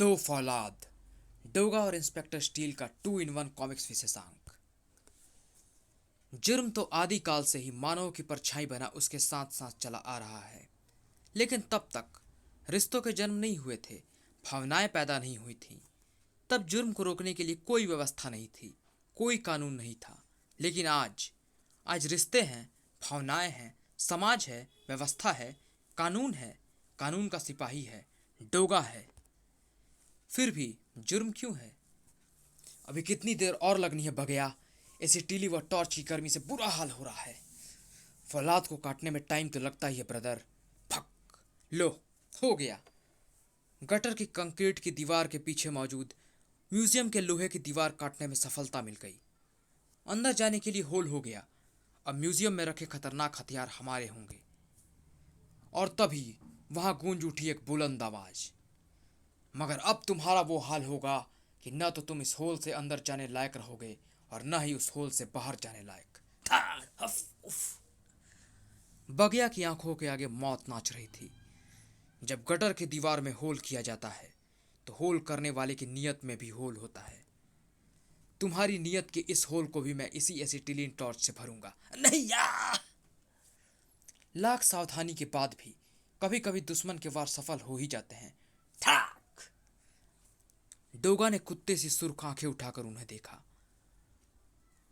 दो फौलाद, डोगा और inspector steel का 2 in 1 कॉमिक्स विशेषांक। जुर्म तो आदिकाल से ही मानव की परछाई बना उसके साथ साथ चला आ रहा है, लेकिन तब तक रिश्तों के जन्म नहीं हुए थे, भावनाएं पैदा नहीं हुई थीं। तब जुर्म को रोकने के लिए कोई व्यवस्था नहीं थी, कोई कानून नहीं था। लेकिन आज आज रिश्ते हैं, भावनाएं हैं, समाज है, व्यवस्था है, कानून है, कानून का सिपाही है, डोगा है। फिर भी जुर्म क्यों है? अभी कितनी देर और लगनी है बगया? ऐसे टीली व टॉर्च की गर्मी से बुरा हाल हो रहा है। फौलाद को काटने में टाइम तो लगता ही है ब्रदर। फक, लो, हो गया। गटर की कंक्रीट की दीवार के पीछे मौजूद म्यूजियम के लोहे की दीवार काटने में सफलता मिल गई। अंदर जाने के लिए होल हो गया। अब म्यूजियम में रखे खतरनाक हथियार हमारे होंगे। और तभी वहां गूंज उठी एक बुलंद आवाज। मगर अब तुम्हारा वो हाल होगा कि न तो तुम इस होल से अंदर जाने लायक रहोगे और न ही उस होल से बाहर जाने लायक। ठाड़, हफ, उफ। बगिया की आंखों के आगे मौत नाच रही थी। जब गटर की दीवार में होल किया जाता है तो होल करने वाले की नीयत में भी होल होता है। तुम्हारी नीयत के इस होल को भी मैं इसी एसिटिलीन टॉर्च से भरूंगा। नहीं यार! लाख सावधानी के बाद भी कभी कभी दुश्मन के वार सफल हो ही जाते हैं। ठाक! डोगा ने कुत्ते सी सुर्ख आंखें उठाकर उन्हें देखा।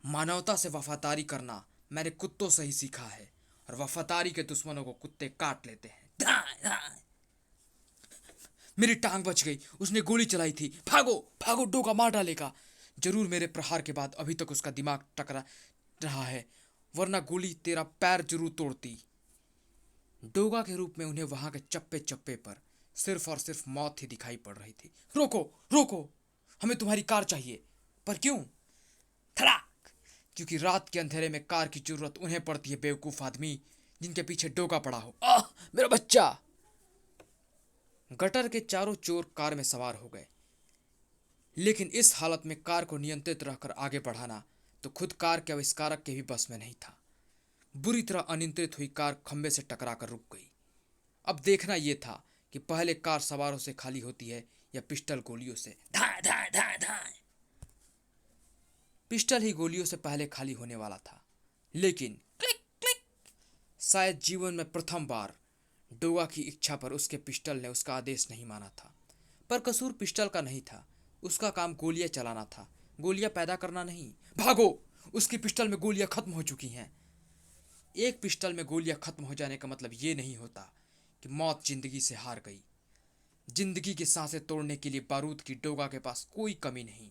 मानवता से वफादारी करना मैंने कुत्तों से ही सीखा है, और वफादारी के दुश्मनों को कुत्ते काट लेते हैं। धाय, धाय। मेरी टांग बच गई, उसने गोली चलाई थी। भागो भागो, डोगा मार डालेगा। जरूर मेरे प्रहार के बाद अभी तक उसका दिमाग टकरा रहा है, वरना गोली तेरा पैर जरूर तोड़ती। डोगा के रूप में उन्हें वहां के चप्पे चप्पे पर सिर्फ और सिर्फ मौत ही दिखाई पड़ रही थी। रोको रोको, हमें तुम्हारी कार चाहिए। पर क्यों? धड़ाक! क्योंकि रात के अंधेरे में कार की जरूरत उन्हें पड़ती है, बेवकूफ आदमी, जिनके पीछे डोगा पड़ा हो। आह, मेरा बच्चा! गटर के चारों चोर कार में सवार हो गए, लेकिन इस हालत में कार को नियंत्रित रहकर आगे बढ़ाना तो खुद कार के आविष्कारक के भी बस में नहीं था। बुरी तरह अनियंत्रित हुई कार खंबे से टकराकर रुक गई। अब देखना यह था कि पहले कार सवारों से खाली होती है या पिस्टल गोलियों से। धाय धाय धाय धाय। पिस्टल ही गोलियों से पहले खाली होने वाला था, लेकिन क्लिक क्लिक, शायद जीवन में प्रथम बार डोगा की इच्छा पर उसके पिस्टल ने उसका आदेश नहीं माना था। पर कसूर पिस्टल का नहीं था, उसका काम गोलियां चलाना था, गोलियां पैदा करना नहीं। भागो! उसकी पिस्टल में गोलियां खत्म हो चुकी हैं। एक पिस्टल में गोलियां खत्म हो जाने का मतलब ये नहीं होता कि मौत जिंदगी से हार गई। जिंदगी की सांसें तोड़ने के लिए बारूद की डोगा के पास कोई कमी नहीं,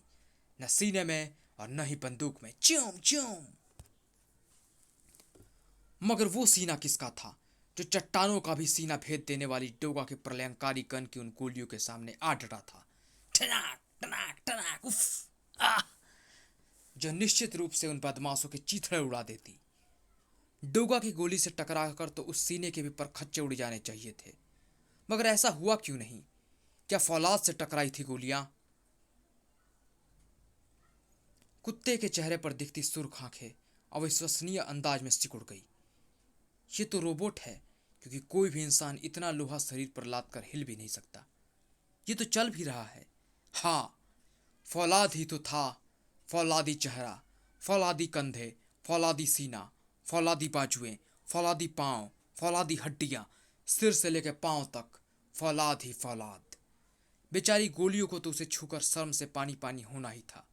न सीने में और न ही बंदूक में। च्यूम च्यूम। मगर वो सीना किसका था जो चट्टानों का भी सीना भेद देने वाली डोगा के प्रलयंकारी गन की उन गोलियों के सामने आ डटा था? टनाक टनाक टनाक, उफ! आह! जो निश्चित रूप से उन बदमाशों के चीथड़े उड़ा देती। डोगा की गोली से टकराकर तो उस सीने के भी परखच्चे उड़ जाने चाहिए थे, मगर ऐसा हुआ क्यों नहीं? क्या फौलाद से टकराई थी गोलियां? कुत्ते के चेहरे पर दिखती सुर्ख आंखें अविश्वसनीय अंदाज में सिकुड़ गई। ये तो रोबोट है, क्योंकि कोई भी इंसान इतना लोहा शरीर पर लाद कर हिल भी नहीं सकता। ये तो चल भी रहा है। हाँ, फौलाद ही तो था। फौलादी चेहरा, फौलादी कंधे, फौलादी सीना, फौलादी बाजुएं, फौलादी पांव, फौलादी हड्डियां, सिर से लेकर पांव तक फौलाद ही फौलाद। बेचारी गोलियों को तो उसे छूकर शर्म से पानी पानी होना ही था।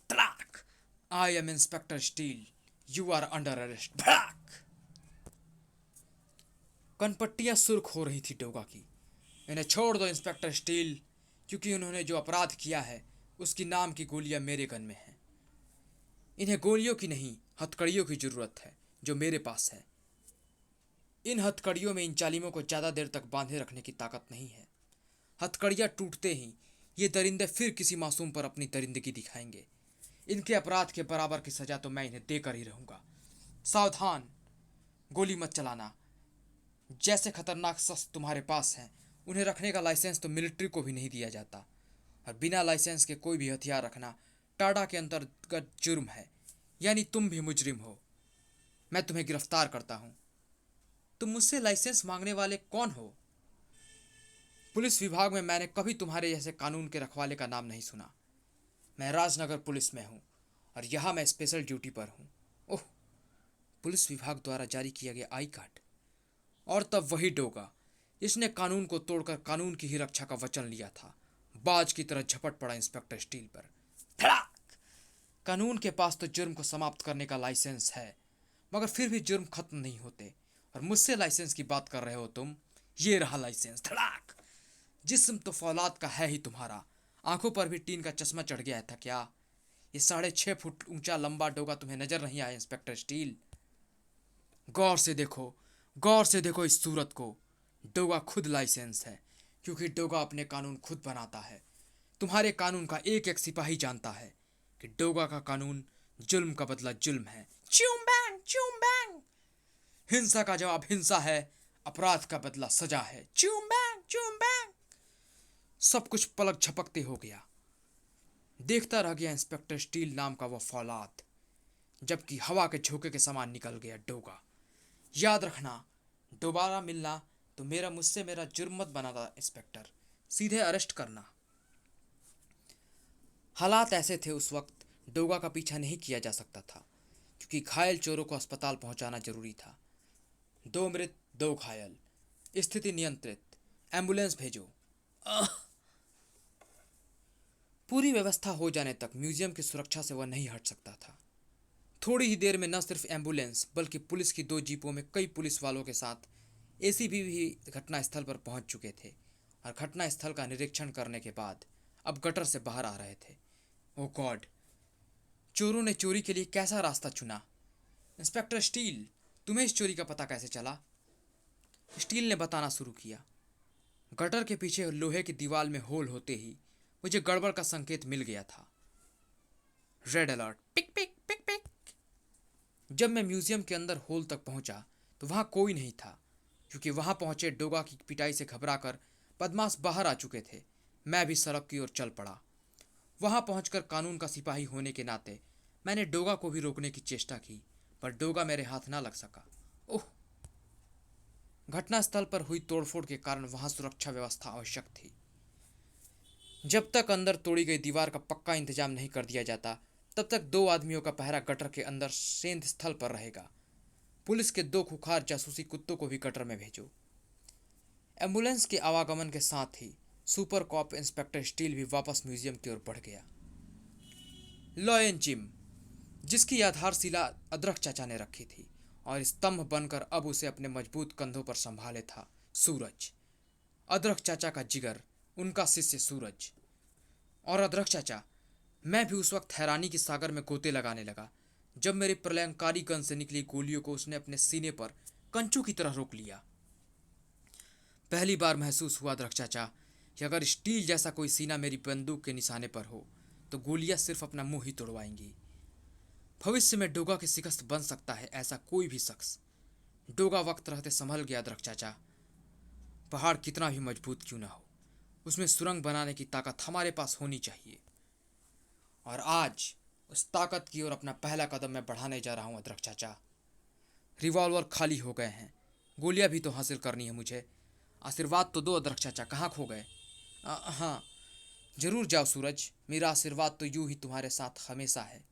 तड़ाक! I am inspector Steel, you are under arrest. भड़ाक! कनपट्टियां सुर्ख हो रही थी डोगा की। इन्हें छोड़ दो इंस्पेक्टर स्टील, क्योंकि उन्होंने जो अपराध किया है उसकी नाम की गोलियां मेरे गन में हैं। इन्हें गोलियों की नहीं, हथकड़ियों की जरूरत है, जो मेरे पास है। इन हथकड़ियों में इन जालिमों को ज्यादा देर तक बांधे रखने की ताकत नहीं है। हथकड़ियां टूटते ही ये दरिंदे फिर किसी मासूम पर अपनी दरिंदगी दिखाएंगे। इनके अपराध के बराबर की सजा तो मैं इन्हें देकर ही रहूंगा। सावधान, गोली मत चलाना। जैसे खतरनाक शस्त्र तुम्हारे पास हैं, उन्हें रखने का लाइसेंस तो मिलिट्री को भी नहीं दिया जाता, और बिना लाइसेंस के कोई भी हथियार रखना टाडा के अंतर्गत जुर्म है। यानी तुम भी मुजरिम हो। मैं तुम्हें गिरफ्तार करता हूं। तुम मुझसे लाइसेंस मांगने वाले कौन हो? पुलिस विभाग में मैंने कभी तुम्हारे जैसे कानून के रखवाले का नाम नहीं सुना। मैं राजनगर पुलिस में हूँ और यहाँ मैं स्पेशल ड्यूटी पर हूँ। ओह, पुलिस विभाग द्वारा जारी किया गया आई कार्ड। और तब वही डोगा, इसने कानून को तोड़कर कानून की ही रक्षा का वचन लिया था, बाज की तरह झपट पड़ा इंस्पेक्टर स्टील पर। धड़ाक! कानून के पास तो जुर्म को समाप्त करने का लाइसेंस है, मगर फिर भी जुर्म खत्म नहीं होते। और मुझसे लाइसेंस की बात कर रहे हो तुम? ये रहा लाइसेंस। धड़ाक! जिस्म तो फौलाद का है ही तुम्हारा, आंखों पर भी टीन का चश्मा चढ़ गया था क्या? ये 6.5 फुट ऊंचा लंबा डोगा तुम्हें नजर नहीं आया इंस्पेक्टर स्टील? गौर से देखो, गौर से देखो इस सूरत को। डोगा खुद लाइसेंस है, क्योंकि डोगा अपने कानून खुद बनाता है। तुम्हारे कानून का एक एक सिपाही जानता है कि डोगा का कानून जुल्म का बदला जुल्म है। च्यूम बैंग, च्यूम बैंग। हिंसा का जवाब हिंसा है, अपराध का बदला सजा है। च्यूम बैंग, च्यूम बैंग। सब कुछ पलक झपकते हो गया। देखता रह गया इंस्पेक्टर स्टील नाम का वो फौलाद, जबकि हवा के झोंके के समान निकल गया डोगा। याद रखना, दोबारा मिलना तो मुझसे मेरा जुर्म मत बनाना इंस्पेक्टर, सीधे अरेस्ट करना। हालात ऐसे थे उस वक्त, डोगा का पीछा नहीं किया जा सकता था, क्योंकि घायल चोरों को अस्पताल पहुंचाना जरूरी था। 2 मृत 2 घायल, स्थिति नियंत्रित, एम्बुलेंस भेजो। आह! पूरी व्यवस्था हो जाने तक म्यूजियम की सुरक्षा से वह नहीं हट सकता था। थोड़ी ही देर में न सिर्फ एम्बुलेंस बल्कि पुलिस की 2 जीपों में कई पुलिस वालों के साथ एसीपी भी घटना स्थल पर पहुंच चुके थे और घटना स्थल का निरीक्षण करने के बाद अब गटर से बाहर आ रहे थे। ओ गॉड, चोरों ने चोरी के लिए कैसा रास्ता चुना? इंस्पेक्टर स्टील, तुम्हें इस चोरी का पता कैसे चला? स्टील ने बताना शुरू किया। गटर के पीछे लोहे की दीवार में होल होते ही मुझे गड़बड़ का संकेत मिल गया था। रेड अलर्ट, पिक पिक पिक पिक। जब मैं म्यूजियम के अंदर होल तक पहुंचा तो वहां कोई नहीं था, क्योंकि वहां पहुंचे डोगा की पिटाई से घबराकर बदमाश बाहर आ चुके थे। मैं भी सड़क की ओर चल पड़ा। वहां पहुंचकर कानून का सिपाही होने के नाते मैंने डोगा को भी रोकने की चेष्टा की, पर डोगा मेरे हाथ ना लग सका। ओह! घटनास्थल पर हुई तोड़फोड़ के कारण वहां सुरक्षा व्यवस्था आवश्यक थी। जब तक अंदर तोड़ी गई दीवार का पक्का इंतजाम नहीं कर दिया जाता, तब तक 2 आदमियों का पहरा गटर के अंदर सेंध स्थल पर रहेगा। पुलिस के 2 खुखार जासूसी कुत्तों को भी गटर में भेजो। एम्बुलेंस के आवागमन के साथ ही सुपर कॉप इंस्पेक्टर स्टील भी वापस म्यूजियम की ओर बढ़ गया। लॉयन जिम, जिसकी आधारशिला अदरक चाचा ने रखी थी और स्तंभ बनकर अब उसे अपने मजबूत कंधों पर संभाले था सूरज। अदरक चाचा का जिगर, उनका शिष्य सूरज। और अदरक चाचा, मैं भी उस वक्त हैरानी के सागर में गोते लगाने लगा जब मेरे प्रलयंकारी गन से निकली गोलियों को उसने अपने सीने पर कंचों की तरह रोक लिया। पहली बार महसूस हुआ अदरक चाचा कि अगर स्टील जैसा कोई सीना मेरी बंदूक के निशाने पर हो तो गोलियां सिर्फ अपना मुंह ही तोड़वाएंगी। भविष्य में डोगा की शिकस्त बन सकता है ऐसा कोई भी शख्स। डोगा वक्त रहते संभल गया अदरक चाचा। पहाड़ कितना भी मजबूत क्यों ना हो, उसमें सुरंग बनाने की ताकत हमारे पास होनी चाहिए। और आज उस ताकत की ओर अपना पहला कदम मैं बढ़ाने जा रहा हूं अदरक चाचा। रिवॉल्वर खाली हो गए हैं, गोलियां भी तो हासिल करनी है मुझे। आशीर्वाद तो दो अदरक चाचा, कहाँ खो गए? हाँ, जरूर जाओ सूरज, मेरा आशीर्वाद तो यूं ही तुम्हारे साथ हमेशा है।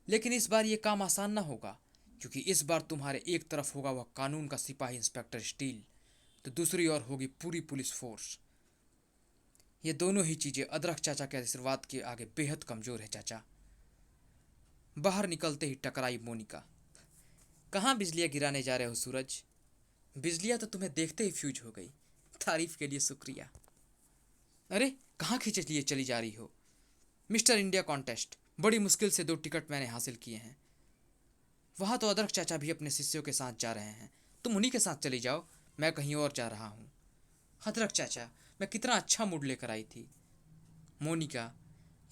लेकिन इस बार ये काम आसान ना होगा, क्योंकि इस बार तुम्हारे एक तरफ होगा वह कानून का सिपाही इंस्पेक्टर स्टील, तो दूसरी ओर होगी पूरी पुलिस फोर्स। ये दोनों ही चीजें अदरक चाचा के आशीर्वाद के आगे बेहद कमजोर है चाचा। बाहर निकलते ही टकराई मोनिका। कहाँ बिजलियां गिराने जा रहे हो सूरज? बिजलियां तो तुम्हें देखते ही फ्यूज हो गई। तारीफ के लिए शुक्रिया। अरे कहाँ खींचे लिए चली जा रही हो? मिस्टर इंडिया कॉन्टेस्ट, बड़ी मुश्किल से 2 टिकट मैंने हासिल किए हैं। वहाँ तो अदरक चाचा भी अपने शिष्यों के साथ जा रहे हैं, तुम उन्हीं के साथ चली जाओ, मैं कहीं और जा रहा हूँ। अदरक चाचा, मैं कितना अच्छा मूड लेकर आई थी। मोनिका,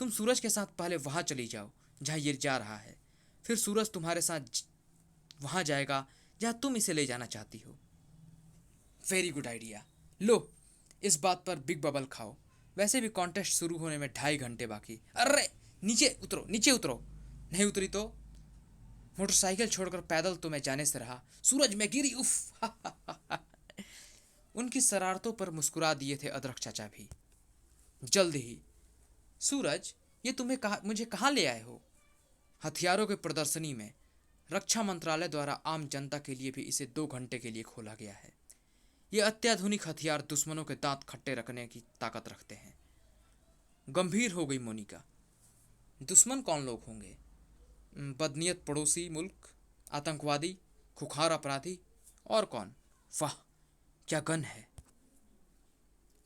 तुम सूरज के साथ पहले वहाँ चली जाओ जहाँ ये जा रहा है, फिर सूरज तुम्हारे साथ वहाँ जाएगा जहाँ तुम इसे ले जाना चाहती हो। Very good idea. लो, इस बात पर बिग बबल खाओ। वैसे भी कॉन्टेस्ट शुरू होने में 2.5 घंटे बाकी। अरे नीचे उतरो, नीचे उतरो। नहीं उतरी तो? मोटरसाइकिल छोड़कर पैदल तो मैं जाने से रहा। सूरज, मैं गिरी, उफ। उनकी शरारतों पर मुस्कुरा दिए थे अदरक चाचा भी। जल्द ही, सूरज, ये तुम्हें मुझे कहाँ ले आए हो? हथियारों की प्रदर्शनी में। रक्षा मंत्रालय द्वारा आम जनता के लिए भी इसे 2 घंटे के लिए खोला गया है। ये अत्याधुनिक हथियार दुश्मनों के दांत खट्टे रखने की ताकत रखते हैं। गंभीर हो गई मोनिका। दुश्मन कौन लोग होंगे? बदनीयत पड़ोसी मुल्क, आतंकवादी, खुखार अपराधी, और कौन? वाह, क्या गन है!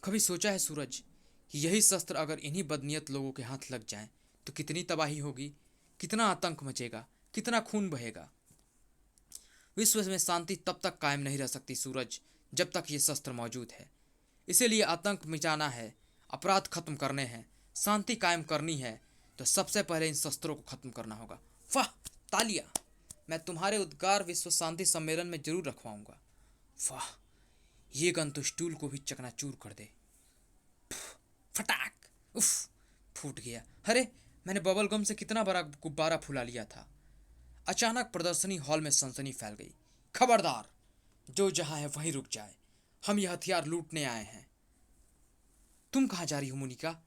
कभी सोचा है सूरज कि यही शस्त्र अगर इन्हीं बदनीयत लोगों के हाथ लग जाएं तो कितनी तबाही होगी, कितना आतंक मचेगा, कितना खून बहेगा? विश्व में शांति तब तक कायम नहीं रह सकती सूरज, जब तक ये शस्त्र मौजूद है। इसीलिए आतंक मिटाना है, अपराध खत्म करने हैं, शांति कायम करनी है, तो सबसे पहले इन शस्त्रों को खत्म करना होगा। वाह, तालियां! मैं तुम्हारे उद्गार विश्व शांति सम्मेलन में जरूर रखवाऊंगा। वाह, ये गन तो स्टूल को भी चकनाचूर कर दे। फटाक! उफ! फूट गया। अरे, मैंने बबल गम से कितना बड़ा गुब्बारा फुला लिया था। अचानक प्रदर्शनी हॉल में सनसनी फैल गई। खबरदार, जो जहां है वहीं रुक जाए, हम यह हथियार लूटने आए हैं। तुम कहां जा रही हो मोनिका?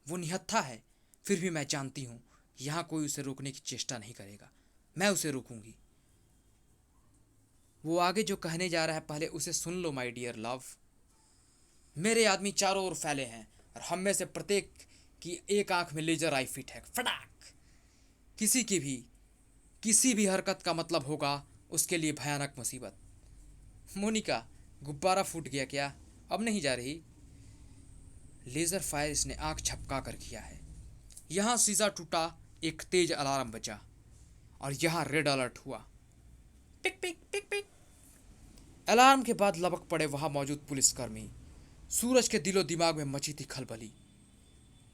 वो निहत्था है, फिर भी मैं जानती हूं यहां कोई उसे रोकने की चेष्टा नहीं करेगा। मैं उसे रोकूंगी। वो आगे जो कहने जा रहा है पहले उसे सुन लो माय डियर लव। मेरे आदमी चारों ओर फैले हैं और हम में से प्रत्येक की एक आंख में लेजर आई फिट है। फटाक! किसी भी हरकत का मतलब होगा उसके लिए भयानक मुसीबत। मोनिका, गुब्बारा फूट गया क्या? अब नहीं जा रही? लेजर फायर इसने आंख झपका कर किया है। यहां शीशा टूटा, एक तेज अलार्म बजा और यहां रेड अलर्ट हुआ। पिक पिक पिक पिक। अलार्म के बाद लपक पड़े वहां मौजूद पुलिसकर्मी। सूरज के दिलो दिमाग में मची थी खलबली।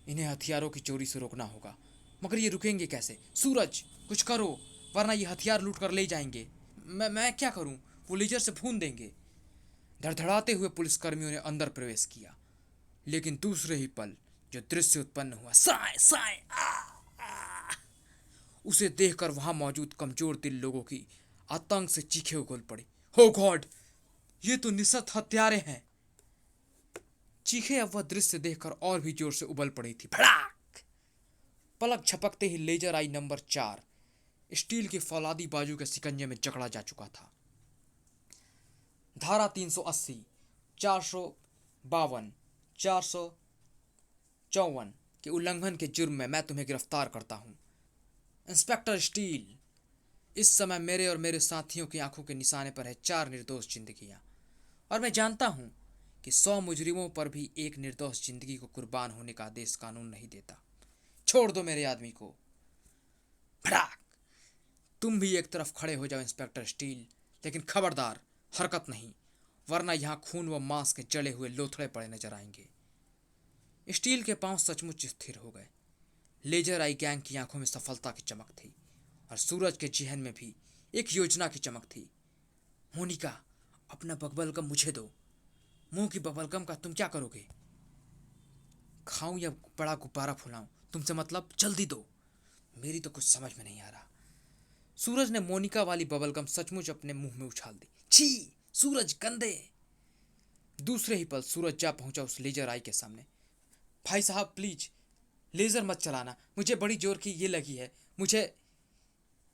इन्हें हथियारों की चोरी से रोकना होगा, मगर ये रुकेंगे कैसे? सूरज, कुछ करो, वरना ये हथियार लूट कर ले जाएंगे। मैं क्या करूं? वो लेजर से भून देंगे। धड़धड़ाते हुए पुलिसकर्मियों ने अंदर प्रवेश किया, लेकिन दूसरे ही पल जो दृश्य उत्पन्न हुआ, साए साए उसे देखकर वहां मौजूद कमजोर दिल लोगों की आतंक से चीखें उगल पड़ी। हो गॉड, ये तो निषद हत्यारे हैं! चीखें अब वह दृश्य देखकर और भी जोर से उबल पड़ी थी। भड़ाक! पलक झपकते ही लेजर आई नंबर 4 स्टील के फौलादी बाजू के शिकंजे में जकड़ा जा चुका था। धारा 380, 452, 454 के उल्लंघन के जुर्म में मैं तुम्हें गिरफ्तार करता हूं। इंस्पेक्टर स्टील, इस समय मेरे और मेरे साथियों की आंखों के निशाने पर है 4 निर्दोष जिंदगियां, और मैं जानता हूं कि 100 मुजरिमों पर भी एक निर्दोष जिंदगी को कुर्बान होने का आदेश कानून नहीं देता। छोड़ दो मेरे आदमी को। भड़ाक! तुम भी एक तरफ खड़े हो जाओ इंस्पेक्टर स्टील, लेकिन खबरदार, हरकत नहीं, वरना यहां खून व मांस के जले हुए लोथड़े पड़े नजर आएंगे। स्टील के पांव सचमुच स्थिर हो गए। लेजर आई गैंग की आंखों में सफलता की चमक थी और सूरज के जेहन में भी एक योजना की चमक थी। मोनिका, अपना बबलगम मुझे दो। मुंह की बबलगम का तुम क्या करोगे? खाऊं या बड़ा गुब्बारा फुलाऊं, तुमसे मतलब? जल्दी दो, मेरी तो कुछ समझ में नहीं आ रहा। सूरज ने मोनिका वाली बबलगम सचमुच अपने मुंह में उछाल दी। छी सूरज, गंदे! दूसरे ही पल सूरज जा पहुंचा उस लेजर आई के सामने। भाई साहब प्लीज, लेजर मत चलाना, मुझे बड़ी जोर की ये लगी है, मुझे।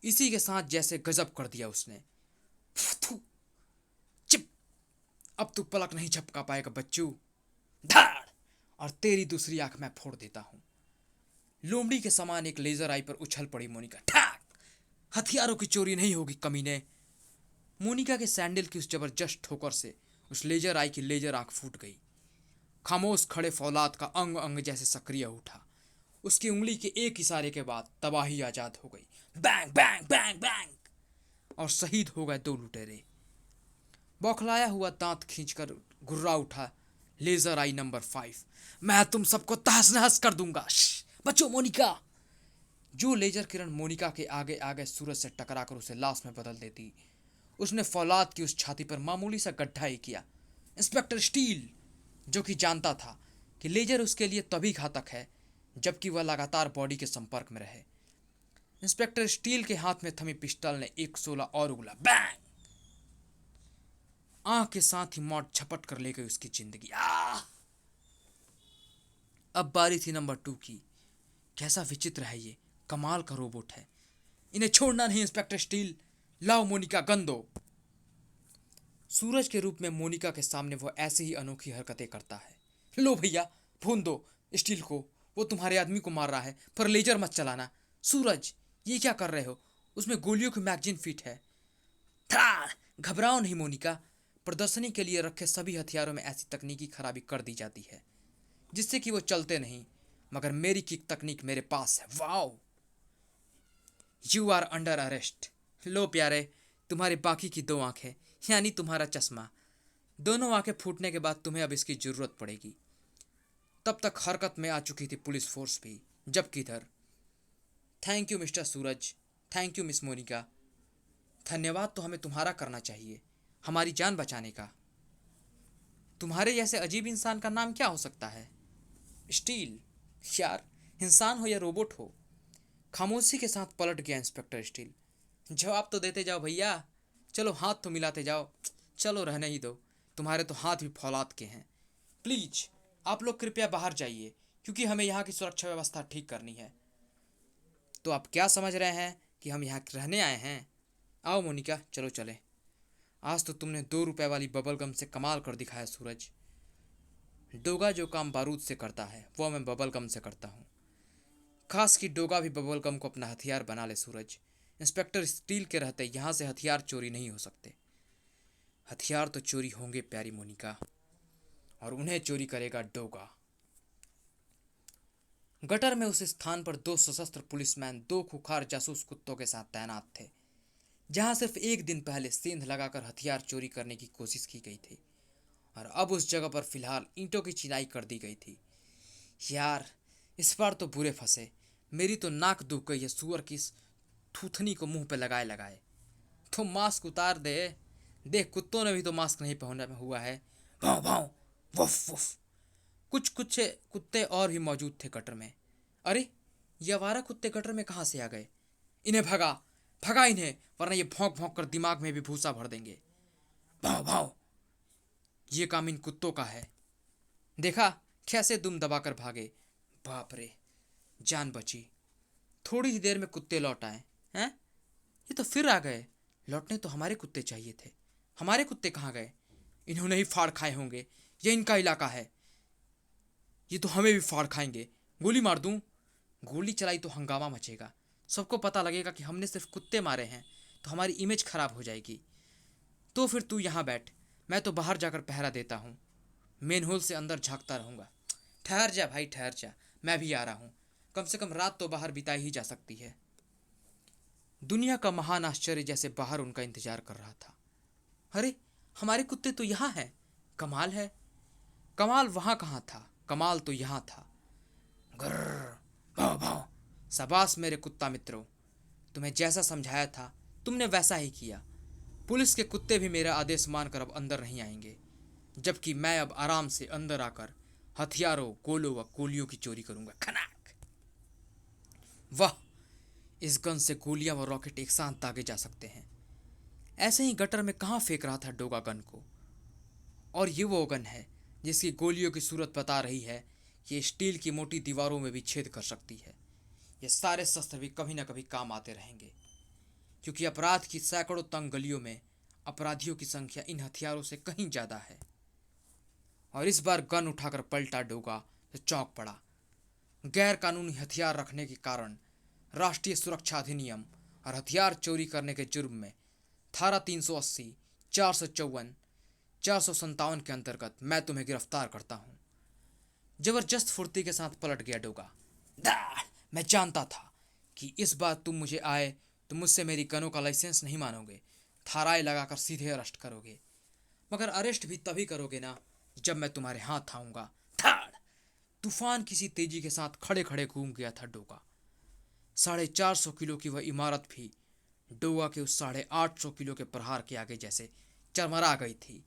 इसी के साथ जैसे गजब कर दिया उसने। चिप! अब तू पलक नहीं झपका पाएगा बच्चू। धाड़! और तेरी दूसरी आंख मैं फोड़ देता हूं। लोमड़ी के समान एक लेजर आई पर उछल पड़ी मोनिका। ठाक! हथियारों की चोरी नहीं होगी कमीने। मोनिका के सैंडल की उस जबरदस्त ठोकर से उस लेजर आई की लेजर आंख फूट गई। खामोश खड़े फौलाद का अंग अंग जैसे सक्रिय उठा। उसकी उंगली के एक इशारे के बाद तबाही आजाद हो गई। Bang bang bang bang! और शहीद हो गए 2 लुटेरे। बौखलाया हुआ दांत खींचकर घुर्रा उठा लेजर आई नंबर 5। मैं तुम सबको तहस नहस कर दूंगा। बचो मोनिका! जो लेजर किरण मोनिका के आगे आगे सूरज से टकराकर उसे लाश में बदल देती, उसने फौलाद की उस छाती पर मामूली सा गड्ढा ही किया। इंस्पेक्टर स्टील, जो कि जानता था कि लेजर उसके लिए तभी घातक है जबकि वह लगातार बॉडी के संपर्क में रहे, इंस्पेक्टर स्टील के हाथ में थमी पिस्टल ने 116 और उगला। बैंग! आंख के साथ ही मौत झपट कर ले गई उसकी जिंदगी। अब बारी थी नंबर 2 की। कैसा विचित्र है ये, कमाल का रोबोट है। इन्हें छोड़ना नहीं इंस्पेक्टर स्टील, लाओ मोनिका गन दो। सूरज के रूप में मोनिका के सामने वो ऐसी ही अनोखी हरकतें करता है। लो भैया, भून दो स्टील को, वो तुम्हारे आदमी को मार रहा है, पर लेजर मत चलाना। सूरज, ये क्या कर रहे हो? उसमें गोलियों की मैगजीन फिट है। घबराओ नहीं मोनिका, प्रदर्शनी के लिए रखे सभी हथियारों में ऐसी तकनीकी खराबी कर दी जाती है जिससे कि वो चलते नहीं, मगर मेरी किक तकनीक मेरे पास है। Wow, you are under arrest. लो प्यारे, तुम्हारी बाकी की 2 आंखें, यानी तुम्हारा चश्मा। दोनों आंखें फूटने के बाद तुम्हें अब इसकी जरूरत पड़ेगी। तब तक हरकत में आ चुकी थी पुलिस फोर्स भी, जबकि इधर। Thank you mister Suraj, thank you miss Monica. धन्यवाद तो हमें तुम्हारा करना चाहिए, हमारी जान बचाने का। तुम्हारे जैसे अजीब इंसान का नाम क्या हो सकता है? स्टील। यार, इंसान हो या रोबोट हो। खामोशी के साथ पलट गया इंस्पेक्टर स्टील। जवाब तो देते जाओ भैया, चलो हाथ तो मिलाते जाओ। चलो रहने ही दो, तुम्हारे तो हाथ भी फौलाद के हैं। प्लीज आप लोग कृपया बाहर जाइए, क्योंकि हमें यहाँ की सुरक्षा व्यवस्था ठीक करनी है। तो आप क्या समझ रहे हैं कि हम यहाँ रहने आए हैं? आओ मोनिका, चलो चले। आज तो तुमने 2 रुपए वाली बबल गम से कमाल कर दिखाया सूरज। डोगा जो काम बारूद से करता है वो मैं बबल गम से करता हूँ। खास की डोगा भी बबल गम को अपना हथियार बना ले सूरज। इंस्पेक्टर स्टील के रहते यहाँ से हथियार चोरी नहीं हो सकते। हथियार तो चोरी होंगे प्यारी मोनिका, और उन्हें चोरी करेगा डोगा। गटर में उस स्थान पर 2 सशस्त्र पुलिसमैन 2 खुखार जासूस कुत्तों के साथ तैनात थे, जहां सिर्फ एक दिन पहले सेंध लगाकर हथियार चोरी करने की कोशिश की गई थी, और अब उस जगह पर फिलहाल ईंटों की चिनाई कर दी गई थी। यार, इस बार तो बुरे फंसे। मेरी तो नाक दुख गई है सुअर की इस थूथनी को मुंह पे लगाए लगाए। तो मास्क उतार दे। देख, कुत्तों ने भी तो मास्क नहीं पहना हुआ है। भाव भाव, वुफ वुफ। कुछ कुछ कुत्ते और भी मौजूद थे गटर में। अरे, ये आवारा कुत्ते गटर में कहाँ से आ गए? इन्हें भगा, भगा इन्हें, वरना ये भौंक भौंक कर दिमाग में भी भूसा भर देंगे। भाव भाव, ये काम इन कुत्तों का है। देखा कैसे दुम दबाकर भागे। बाप रे, जान बची। थोड़ी ही देर में कुत्ते लौट आए। हैं, ये तो फिर आ गए। लौटने तो हमारे कुत्ते चाहिए थे। हमारे कुत्ते कहाँ गए? इन्होंने ही फाड़ खाए होंगे, ये इनका इलाका है। ये तो हमें भी फाड़ खाएंगे। गोली मार दूं? गोली चलाई तो हंगामा मचेगा, सबको पता लगेगा कि हमने सिर्फ कुत्ते मारे हैं, तो हमारी इमेज खराब हो जाएगी। तो फिर तू यहाँ बैठ, मैं तो बाहर जाकर पहरा देता हूँ। मेन होल से अंदर झांकता रहूँगा। ठहर जा भाई, ठहर जा, मैं भी आ रहा हूँ। कम से कम रात तो बाहर बिताई ही जा सकती है। दुनिया का महान आश्चर्य जैसे बाहर उनका इंतजार कर रहा था। अरे, हमारे कुत्ते तो यहाँ हैं। कमाल है। कमाल वहाँ कहाँ था, कमाल तो यहाँ था। ग्रर, भाव भाव। शाबाश मेरे कुत्ता मित्रों, तुम्हें जैसा समझाया था तुमने वैसा ही किया। पुलिस के कुत्ते भी मेरा आदेश मानकर अब अंदर नहीं आएंगे, जबकि मैं अब आराम से अंदर आकर हथियारों, गोलों व गोलियों की चोरी करूंगा। खनाक। वाह, इस गन से गोलियां व रॉकेट एक साथ दागे जा सकते हैं। ऐसे ही गटर में कहाँ फेंक रहा था डोगा गन को। और ये वो गन है जिसकी गोलियों की सूरत बता रही है कि स्टील की मोटी दीवारों में भी छेद कर सकती है। ये सारे शस्त्र भी कभी ना कभी काम आते रहेंगे, क्योंकि अपराध की सैकड़ों तंग गलियों में अपराधियों की संख्या इन हथियारों से कहीं ज़्यादा है। और इस बार गन उठाकर पलटा डोगा तो चौंक पड़ा। गैर कानूनी हथियार रखने के कारण राष्ट्रीय सुरक्षा अधिनियम और हथियार चोरी करने के जुर्म में धारा 380, 454, 457 के अंतर्गत मैं तुम्हें गिरफ्तार करता हूँ। जबरदस्त फुर्ती के साथ पलट गया डोगा। मैं जानता था कि इस बार तुम मुझे आए तो मुझसे मेरी गनों का लाइसेंस नहीं मानोगे, थाराएं लगाकर सीधे अरेस्ट करोगे। मगर अरेस्ट भी तभी करोगे ना जब मैं तुम्हारे हाथ आऊंगा। धाड़। तूफान किसी तेजी के साथ खड़े खड़े घूम गया था डोगा। 450 किलो की वह इमारत भी डोगा के उस 850 किलो के प्रहार के आगे जैसे चरमरा गई थी।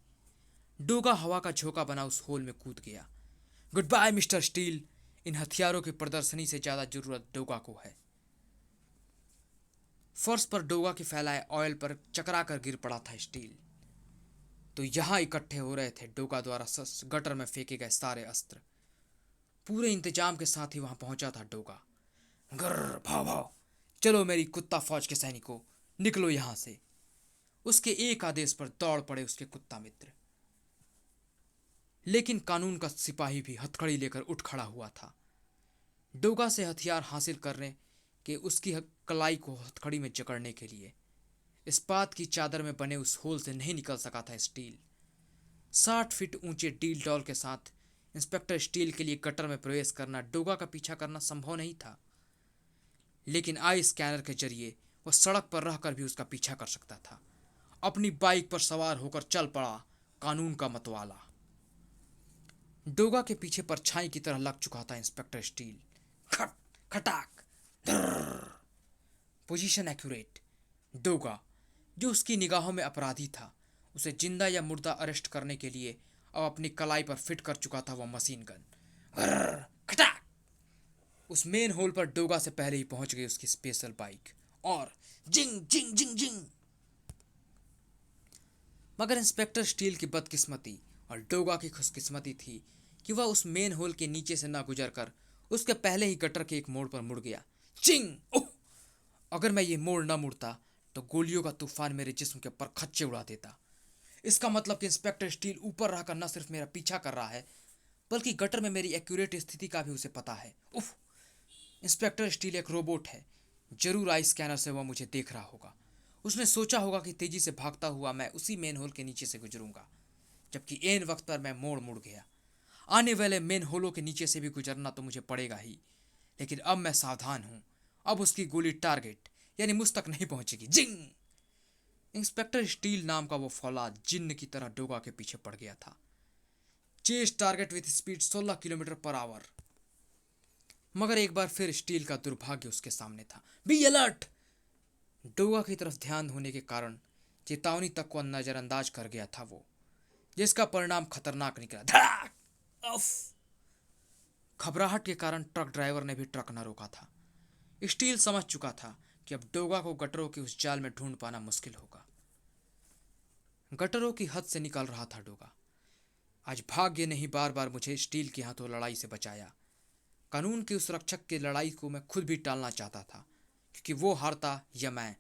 डोगा हवा का झोंका बना उस होल में कूद गया। गुड बाय मिस्टर स्टील, इन हथियारों की प्रदर्शनी से ज्यादा जरूरत डोगा को है। फर्श पर डोगा के फैलाए ऑयल पर चकरा कर गिर पड़ा था स्टील। तो यहाँ इकट्ठे हो रहे थे डोगा द्वारा गटर में फेंके गए सारे अस्त्र। पूरे इंतजाम के साथ ही वहां पहुंचा था डोगा। गर्र भाव भाव, चलो मेरी कुत्ता फौज के सैनिकों, निकलो यहां से। उसके एक आदेश पर दौड़ पड़े उसके कुत्ता मित्र। लेकिन कानून का सिपाही भी हथकड़ी लेकर उठ खड़ा हुआ था। डोगा से हथियार हासिल करने के उसकी कलाई को हथकड़ी में जकड़ने के लिए इस्पात की चादर में बने उस होल से नहीं निकल सका था स्टील। 60 फीट ऊंचे डील डॉल के साथ इंस्पेक्टर स्टील के लिए गटर में प्रवेश करना, डोगा का पीछा करना संभव नहीं था। लेकिन आई स्कैनर के जरिए वह सड़क पर रहकर भी उसका पीछा कर सकता था। अपनी बाइक पर सवार होकर चल पड़ा कानून का मतवाला। डोगा के पीछे परछाई की तरह लग चुका था इंस्पेक्टर स्टील। खट खटाक, पोजीशन एक्यूरेट। डोगा, जो उसकी निगाहों में अपराधी था, उसे जिंदा या मुर्दा अरेस्ट करने के लिए अब अपनी कलाई पर फिट कर चुका था वह मशीन गन। खटाक, उस मेन होल पर डोगा से पहले ही पहुंच गई उसकी स्पेशल बाइक और जिंग जिंग जिंग जिंग। मगर इंस्पेक्टर स्टील की बदकिस्मती और डोगा की खुशकिस्मती थी कि वह उस मेन होल के नीचे से ना गुजर कर उसके पहले ही गटर के एक मोड़ पर मुड़ गया। चिंग! ओह! अगर मैं ये मोड़ न मुड़ता तो गोलियों का तूफान मेरे जिस्म के ऊपर खच्चे उड़ा देता। इसका मतलब कि इंस्पेक्टर स्टील ऊपर रहकर न सिर्फ मेरा पीछा कर रहा है, बल्कि गटर में मेरी एक्यूरेट स्थिति का भी उसे पता है। उफ! इंस्पेक्टर स्टील एक रोबोट है। जरूर आई स्कैनर से वह मुझे देख रहा होगा। उसने सोचा होगा कि तेजी से भागता हुआ मैं उसी मेन होल के नीचे से गुजरूंगा, जबकि एन वक्त पर मैं मोड़ मुड़ गया। आने वाले मेन होलों के नीचे से भी गुजरना तो मुझे पड़ेगा ही, लेकिन अब मैं सावधान हूं। अब उसकी गोली टारगेट यानी मुझ तक नहीं पहुंचेगी। जिंग! इंस्पेक्टर स्टील नाम का वो फौलाद जिन्न की तरह डोगा के पीछे पड़ गया था। Chase target with speed 16 kilometre per hour. मगर एक बार फिर स्टील का दुर्भाग्य उसके सामने था। Be alert! डोगा की तरफ ध्यान होने के कारण चेतावनी तक को नजरअंदाज कर गया था वो, जिसका परिणाम खतरनाक निकला। धड़ाक! उफ! घबराहट के कारण ट्रक ड्राइवर ने भी ट्रक न रोका था। स्टील समझ चुका था कि अब डोगा को गटरों के उस जाल में ढूंढ पाना मुश्किल होगा। गटरों की हद से निकल रहा था डोगा। आज भाग्य ने ही बार बार मुझे स्टील के हाथों लड़ाई से बचाया। कानून के उस रक्षक की लड़ाई को मैं खुद भी टालना चाहता था, क्योंकि वो हारता या मैं,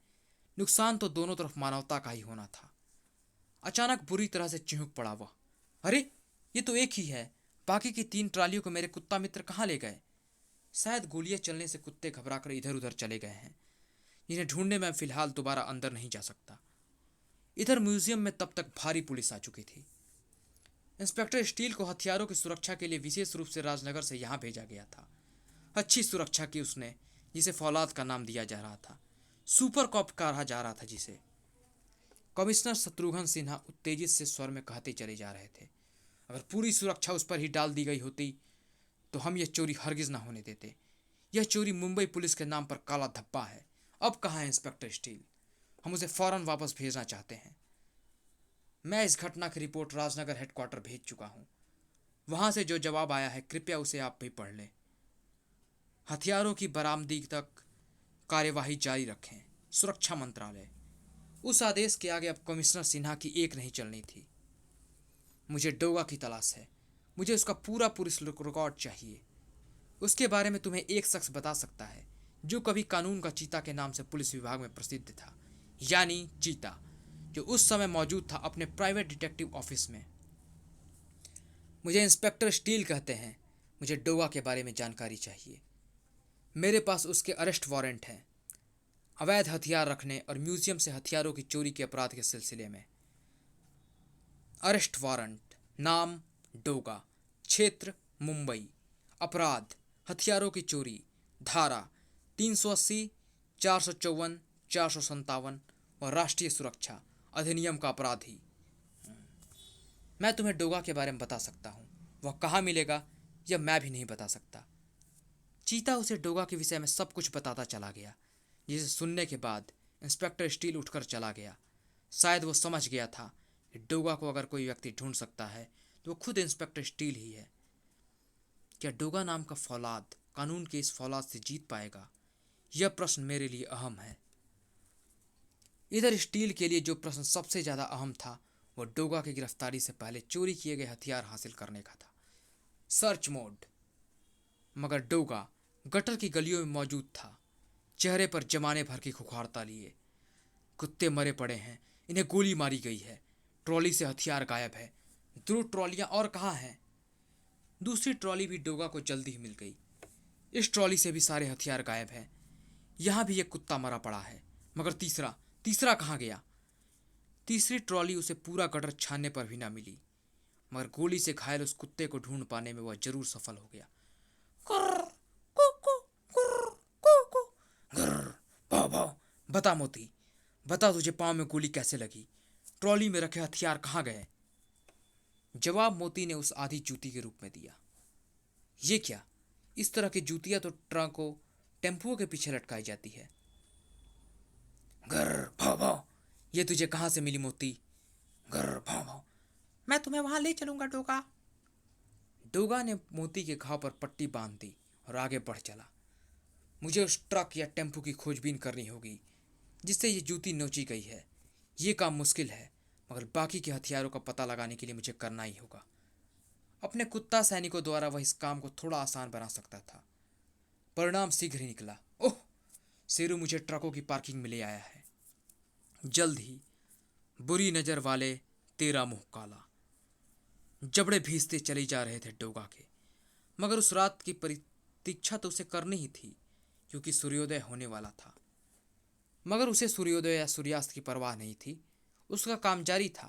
नुकसान तो दोनों तरफ मानवता का ही होना था। अचानक बुरी तरह से चिहुक पड़ा वह। अरे, ये तो एक ही है। बाकी की 3 ट्रालियों को मेरे कुत्ता मित्र कहाँ ले गए? शायद गोलियां चलने से कुत्ते घबराकर इधर उधर चले गए हैं। इन्हें ढूंढने में फिलहाल दोबारा अंदर नहीं जा सकता। इधर म्यूजियम में तब तक भारी पुलिस आ चुकी थी। इंस्पेक्टर स्टील को हथियारों की सुरक्षा के लिए विशेष रूप से राजनगर से यहाँ भेजा गया था। अच्छी सुरक्षा की उसने, जिसे फौलाद का नाम दिया जा रहा था। सुपर कॉप कहा जा रहा था जिसे। कमिश्नर शत्रुघ्न सिन्हा उत्तेजित से स्वर में कहते चले जा रहे थे, अगर पूरी सुरक्षा उस पर ही डाल दी गई होती तो हम यह चोरी हरगिज ना होने देते। यह चोरी मुंबई पुलिस के नाम पर काला धब्बा है। अब कहाँ है इंस्पेक्टर स्टील? हम उसे फौरन वापस भेजना चाहते हैं। मैं इस घटना की रिपोर्ट राजनगर हेडक्वार्टर भेज चुका हूं। वहां से जो जवाब आया है कृपया उसे आप भी पढ़ लें। हथियारों की बरामदगी तक कार्यवाही जारी रखें। सुरक्षा मंत्रालय। उस आदेश के आगे अब कमिश्नर सिन्हा की एक नहीं चलनी थी। मुझे डोगा की तलाश है। मुझे उसका पूरा पुलिस रिकॉर्ड चाहिए। उसके बारे में तुम्हें एक शख्स बता सकता है जो कभी कानून का चीता के नाम से पुलिस विभाग में प्रसिद्ध था, यानी चीता, जो उस समय मौजूद था अपने प्राइवेट डिटेक्टिव ऑफिस में। मुझे इंस्पेक्टर स्टील कहते हैं। मुझे डोगा के बारे में जानकारी चाहिए। मेरे पास उसके अरेस्ट वारंट हैं, अवैध हथियार रखने और म्यूजियम से हथियारों की चोरी के अपराध के सिलसिले में। अरेस्ट वारंट, नाम डोगा, क्षेत्र मुंबई, अपराध हथियारों की चोरी, धारा 380, 454, 457 और राष्ट्रीय सुरक्षा अधिनियम का अपराधी। मैं तुम्हें डोगा के बारे में बता सकता हूँ। वह कहाँ मिलेगा यह मैं भी नहीं बता सकता। चीता उसे डोगा के विषय में सब कुछ बताता चला गया, जिसे सुनने के बाद इंस्पेक्टर स्टील उठकर चला गया। शायद वो समझ गया था कि डोगा को अगर कोई व्यक्ति ढूंढ सकता है तो वो खुद इंस्पेक्टर स्टील ही है। क्या डोगा नाम का फौलाद कानून के इस फौलाद से जीत पाएगा? यह प्रश्न मेरे लिए अहम है। इधर स्टील के लिए जो प्रश्न सबसे ज्यादा अहम था वो डोगा की गिरफ्तारी से पहले चोरी किए गए हथियार हासिल करने का था। Search mode. मगर डोगा गटर की गलियों में मौजूद था, चेहरे पर जमाने भर की खुखारता लिए। कुत्ते मरे पड़े हैं, इन्हें गोली मारी गई है, ट्रॉली से हथियार गायब है, 2 ट्रॉलियां और कहाँ हैं? दूसरी ट्रॉली भी डोगा को जल्दी ही मिल गई। इस ट्रॉली से भी सारे हथियार गायब हैं। यहाँ भी एक कुत्ता मरा पड़ा है, मगर तीसरा तीसरा कहाँ गया? तीसरी ट्रॉली उसे पूरा गटर छानने पर भी ना मिली, मगर गोली से घायल उस कुत्ते को ढूंढ पाने में वह जरूर सफल हो गया। कुर्र, कुकु, कुर्र, कुकु, गुर्र, भाव भाव। बता मोती, बता तुझे पाँव में गोली कैसे लगी? ट्रॉली में रखे हथियार कहाँ गए? जवाब मोती ने उस आधी जूती के रूप में दिया। ये क्या? इस तरह की जूतियां तो ट्रकों, टेम्पुओं के पीछे लटकाई जाती है। गर्र भाव भाव। ये तुझे कहाँ से मिली मोती? गर्र भाव भाव। मैं तुम्हें वहां ले चलूंगा डोगा। डोगा ने मोती के घाव पर पट्टी बांध दी और आगे बढ़ चला। मुझे उस ट्रक या टेम्पू की खोजबीन करनी होगी जिससे ये जूती नोची गई है। ये काम मुश्किल है, मगर बाकी के हथियारों का पता लगाने के लिए मुझे करना ही होगा। अपने कुत्ता सैनिकों द्वारा वह इस काम को थोड़ा आसान बना सकता था। परिणाम शीघ्र ही निकला। ओह, शेरू मुझे ट्रकों की पार्किंग में ले आया है। जल्द ही बुरी नजर वाले, तेरा मुंह काला, जबड़े भीजते चले जा रहे थे डोगा के। मगर उस रात की प्रतीक्षा तो उसे करनी ही थी, क्योंकि सूर्योदय होने वाला था। मगर उसे सूर्योदय या सूर्यास्त की परवाह नहीं थी। उसका काम जारी था।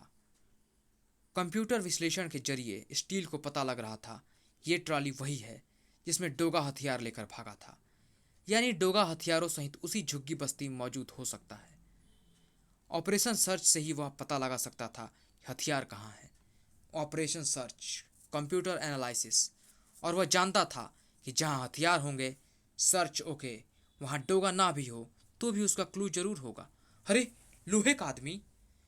कंप्यूटर विश्लेषण के जरिए स्टील को पता लग रहा था ये ट्रॉली वही है जिसमें डोगा हथियार लेकर भागा था। यानी डोगा हथियारों सहित उसी झुग्गी बस्ती में मौजूद हो सकता है। ऑपरेशन सर्च से ही वह पता लगा सकता था हथियार कहाँ है। Operation search, computer analysis. और वह जानता था कि जहाँ हथियार होंगे, सर्च ओके, वहाँ डोगा ना भी हो तो भी उसका क्लू जरूर होगा। अरे, लोहे का आदमी,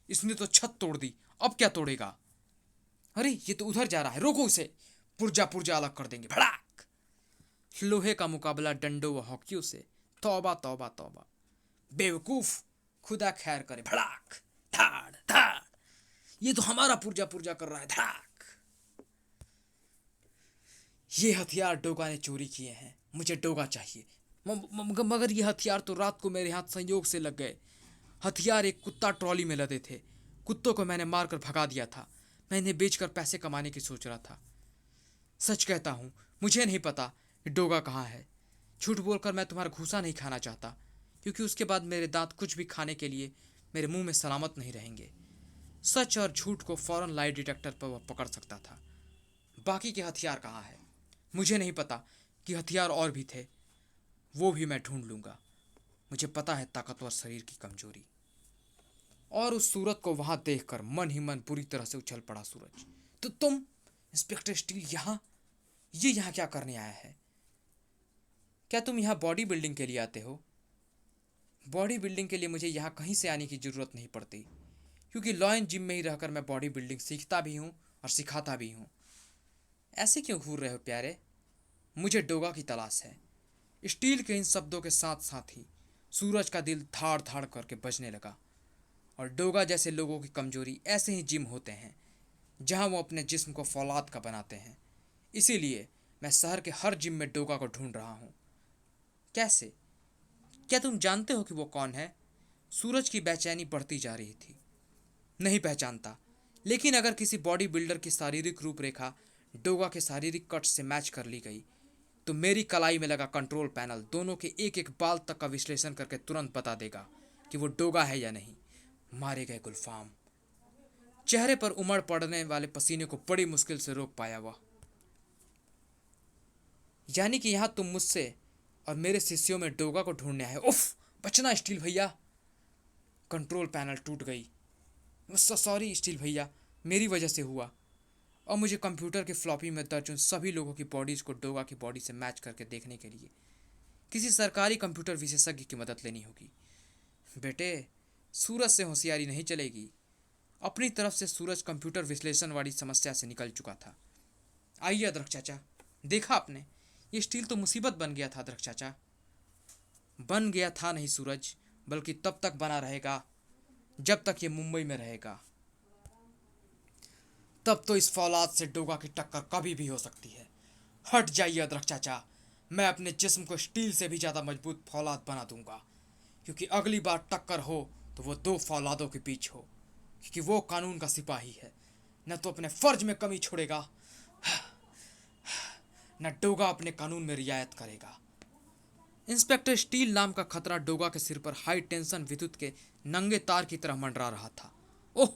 इसने तो छत तोड़ दी, अब क्या तोड़ेगा? अरे, ये तो उधर जा रहा है, रोको उसे, पुर्जा पुर्जा अलग कर देंगे। भड़ाक। लोहे का मुकाबला डंडों व हॉकियों से। तौबा तौबा तौबा। बेवकूफ, खुदा खैर करे। भड़ाक, धाड़ धाड़। ये तो हमारा पुर्जा पुर्जा कर रहा है। धड़ाक। ये हथियार डोगा ने चोरी किए हैं, मुझे डोगा चाहिए। मगर ये हथियार तो रात को मेरे हाथ संयोग से लग गए। हथियार एक कुत्ता ट्रॉली में लदे थे। कुत्तों को मैंने मारकर भगा दिया था। मैं इन्हें बेचकर पैसे कमाने की सोच रहा था। सच कहता हूँ, मुझे नहीं पता कि डोगा कहाँ है। झूठ बोलकर मैं तुम्हारा घूसा नहीं खाना चाहता, क्योंकि उसके बाद मेरे दांत कुछ भी खाने के लिए मेरे मुंह में सलामत नहीं रहेंगे। सच और झूठ को फौरन लाई डिटेक्टर पर वह पकड़ सकता था। बाकी के हथियार कहाँ है? मुझे नहीं पता कि हथियार और भी थे, वो भी मैं ढूंढ लूंगा। मुझे पता है ताकतवर शरीर की कमजोरी। और उस सूरत को वहां देखकर मन ही मन पूरी तरह से उछल पड़ा सूरज। तो तुम, इंस्पेक्टर स्टील, ये यहाँ क्या करने आया है? क्या तुम यहाँ बॉडी बिल्डिंग के लिए आते हो? बॉडी बिल्डिंग के लिए मुझे यहाँ कहीं से आने की ज़रूरत नहीं पड़ती, क्योंकि लॉयन जिम में ही रहकर मैं बॉडी बिल्डिंग सीखता भी हूँ और सिखाता भी हूँ। ऐसे क्यों घूर रहे हो प्यारे? मुझे डोगा की तलाश है। स्टील के इन शब्दों के साथ साथ ही सूरज का दिल धाड़ धाड़ करके बजने लगा। और डोगा जैसे लोगों की कमजोरी ऐसे ही जिम होते हैं जहाँ वो अपने जिस्म को फौलाद का बनाते हैं। इसीलिए मैं शहर के हर जिम में डोगा को ढूंढ रहा हूँ। कैसे? क्या तुम जानते हो कि वो कौन है? सूरज की बेचैनी बढ़ती जा रही थी। नहीं पहचानता, लेकिन अगर किसी बॉडी बिल्डर की शारीरिक रूपरेखा डोगा के शारीरिक कट से मैच कर ली गई तो मेरी कलाई में लगा कंट्रोल पैनल दोनों के एक एक बाल तक का विश्लेषण करके तुरंत बता देगा कि वो डोगा है या नहीं। मारे गए गुलफाम। चेहरे पर उमड़ पड़ने वाले पसीने को बड़ी मुश्किल से रोक पाया वह। यानी कि यहां तुम मुझसे और मेरे शिष्यों में डोगा को ढूंढने आए। उफ, बचना स्टील भैया। कंट्रोल पैनल टूट गई। सॉरी स्टील भैया, मेरी वजह से हुआ। और मुझे कंप्यूटर के फ्लॉपी में दर्ज उन सभी लोगों की बॉडीज को डोगा की बॉडी से मैच करके देखने के लिए किसी सरकारी कंप्यूटर विशेषज्ञ की मदद लेनी होगी। बेटे, सूरज से होशियारी नहीं चलेगी। अपनी तरफ से सूरज कंप्यूटर विश्लेषण वाली समस्या से निकल चुका था। आइए अदरक चाचा, देखा आपने, ये स्टील तो मुसीबत बन गया था। अदरक चाचा, बन गया था नहीं सूरज, बल्कि तब तक बना रहेगा जब तक ये मुंबई में रहेगा। तब तो इस फौलाद से डोगा की टक्कर कभी भी हो सकती है। हट जाइए अदरक चाचा, मैं अपने जिस्म को स्टील से भी ज़्यादा मजबूत फौलाद बना दूंगा, क्योंकि अगली बार टक्कर हो तो वो दो फौलादों के बीच हो, क्योंकि वो कानून का सिपाही है, न तो अपने फर्ज में कमी छोड़ेगा, न डोगा अपने कानून में रियायत करेगा। इंस्पेक्टर स्टील नाम का खतरा डोगा के सिर पर हाई टेंशन विद्युत के नंगे तार की तरह मंडरा रहा था। ओह,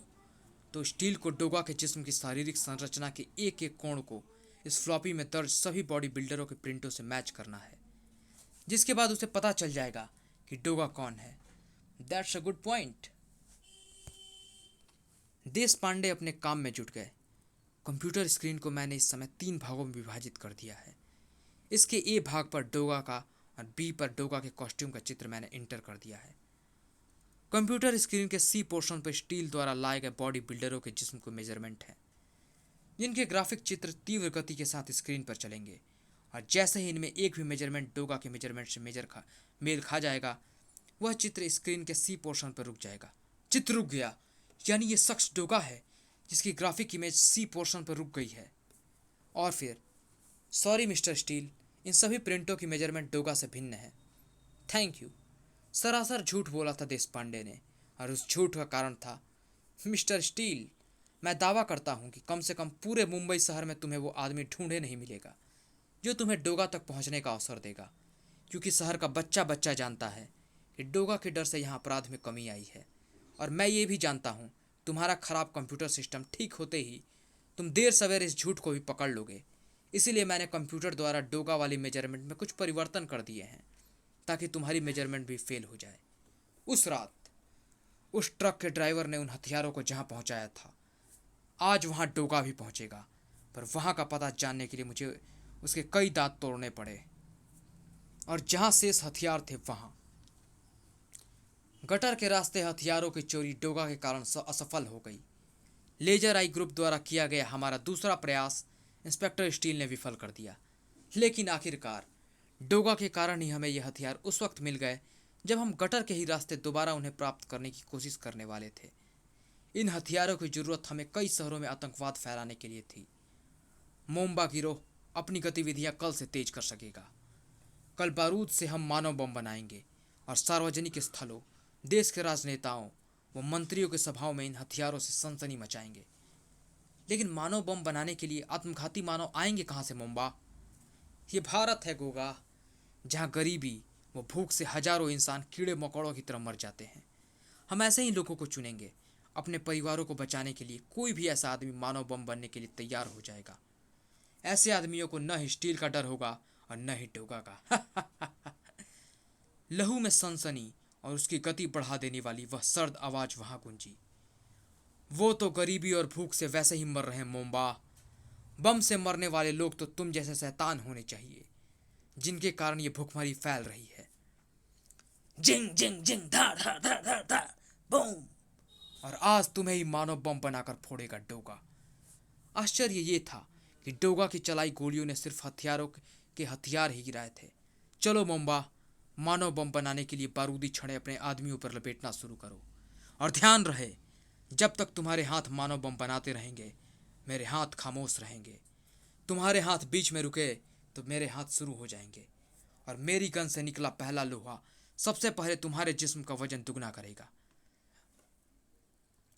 तो स्टील को डोगा के जिस्म की शारीरिक संरचना के एक एक कोण को इस फ्लॉपी में दर्ज सभी बॉडी बिल्डरों के प्रिंटों से मैच करना है, जिसके बाद उसे पता चल जाएगा कि डोगा कौन है। That's a good point. देश पांडे अपने काम में जुट गए। कंप्यूटर स्क्रीन को मैंने इस समय 3 भागों में विभाजित कर दिया है। इसके ए भाग पर डोगा का और बी पर डोगा के कॉस्ट्यूम का चित्र मैंने इंटर कर दिया है। कंप्यूटर स्क्रीन के सी पोर्शन पर स्टील द्वारा लाए गए बॉडी बिल्डरों के जिस्म को मेजरमेंट है, जिनके ग्राफिक चित्र तीव्र गति के साथ स्क्रीन पर चलेंगे, और जैसे ही इनमें एक भी मेजरमेंट डोगा के मेजरमेंट से मेल खा जाएगा, वह चित्र स्क्रीन के सी पोर्शन पर रुक जाएगा। चित्र रुक गया, यानी ये शख्स डोगा है जिसकी ग्राफिक इमेज सी पोर्शन पर रुक गई है। और फिर सॉरी मिस्टर स्टील, इन सभी प्रिंटों की मेजरमेंट डोगा से भिन्न है। Thank you. सरासर झूठ बोला था देश पांडे ने, और उस झूठ का कारण था, मिस्टर स्टील, मैं दावा करता हूं कि कम से कम पूरे मुंबई शहर में तुम्हें वो आदमी ढूंढे नहीं मिलेगा जो तुम्हें डोगा तक पहुंचने का अवसर देगा, क्योंकि शहर का बच्चा बच्चा जानता है कि डोगा के डर से यहाँ अपराध में कमी आई है। और मैं ये भी जानता हूँ, तुम्हारा खराब कंप्यूटर सिस्टम ठीक होते ही तुम देर सवेर इस झूठ को भी पकड़ लोगे। इसीलिए मैंने कंप्यूटर द्वारा डोगा वाली मेजरमेंट में कुछ परिवर्तन कर दिए हैं, ताकि तुम्हारी मेजरमेंट भी फेल हो जाए। उस रात उस ट्रक के ड्राइवर ने उन हथियारों को जहाँ पहुँचाया था, आज वहाँ डोगा भी पहुँचेगा, पर वहाँ का पता जानने के लिए मुझे उसके कई दांत तोड़ने पड़े, और जहाँ शेष हथियार थे वहाँ। गटर के रास्ते हथियारों की चोरी डोगा के कारण असफल हो गई। लेजर आई ग्रुप द्वारा किया गया हमारा दूसरा प्रयास इंस्पेक्टर स्टील ने विफल कर दिया, लेकिन आखिरकार डोगा के कारण ही हमें यह हथियार उस वक्त मिल गए जब हम गटर के ही रास्ते दोबारा उन्हें प्राप्त करने की कोशिश करने वाले थे। इन हथियारों की जरूरत हमें कई शहरों में आतंकवाद फैलाने के लिए थी। मोम्बा गिरोह अपनी गतिविधियां कल से तेज कर सकेगा। कल बारूद से हम मानव बम बनाएंगे और सार्वजनिक स्थलों, देश के राजनेताओं व मंत्रियों के सभाओं में इन हथियारों से सनसनी मचाएंगे। लेकिन मानव बम बनाने के लिए आत्मघाती मानव आएंगे कहाँ से मोम्बा? ये भारत है गोगा, जहाँ गरीबी व भूख से हजारों इंसान कीड़े मकोड़ों की तरह मर जाते हैं। हम ऐसे ही लोगों को चुनेंगे। अपने परिवारों को बचाने के लिए कोई भी ऐसा आदमी मानव बम बनने के लिए तैयार हो जाएगा। ऐसे आदमियों को न ही स्टील का डर होगा और न ही डोगा का। लहू में सनसनी और उसकी गति बढ़ा देने वाली वह सर्द आवाज वहां गूंजी। वो तो गरीबी और भूख से वैसे ही मर रहे हैं मोम्बा। बम से मरने वाले लोग तो तुम जैसे शैतान होने चाहिए, जिनके कारण ये भूखमरी फैल रही है। जिंग जिंग जिंग, धाड़ धाड़ धाड़ धाड़ धाड़, बूम। और आज तुम्हें ही मानव बम बनाकर फोड़ेगा डोगा। आश्चर्य ये था कि डोगा की चलाई गोलियों ने सिर्फ हथियारों के हथियार ही गिराए थे। चलो मोम्बा, मानव बम बनाने के लिए बारूदी छड़ें अपने आदमियों पर लपेटना शुरू करो। और ध्यान रहे, जब तक तुम्हारे हाथ मानव बम बनाते रहेंगे, मेरे हाथ खामोश रहेंगे। तुम्हारे हाथ बीच में रुके तो मेरे हाथ शुरू हो जाएंगे, और मेरी गन से निकला पहला लोहा सबसे पहले तुम्हारे जिस्म का वजन दुगना करेगा।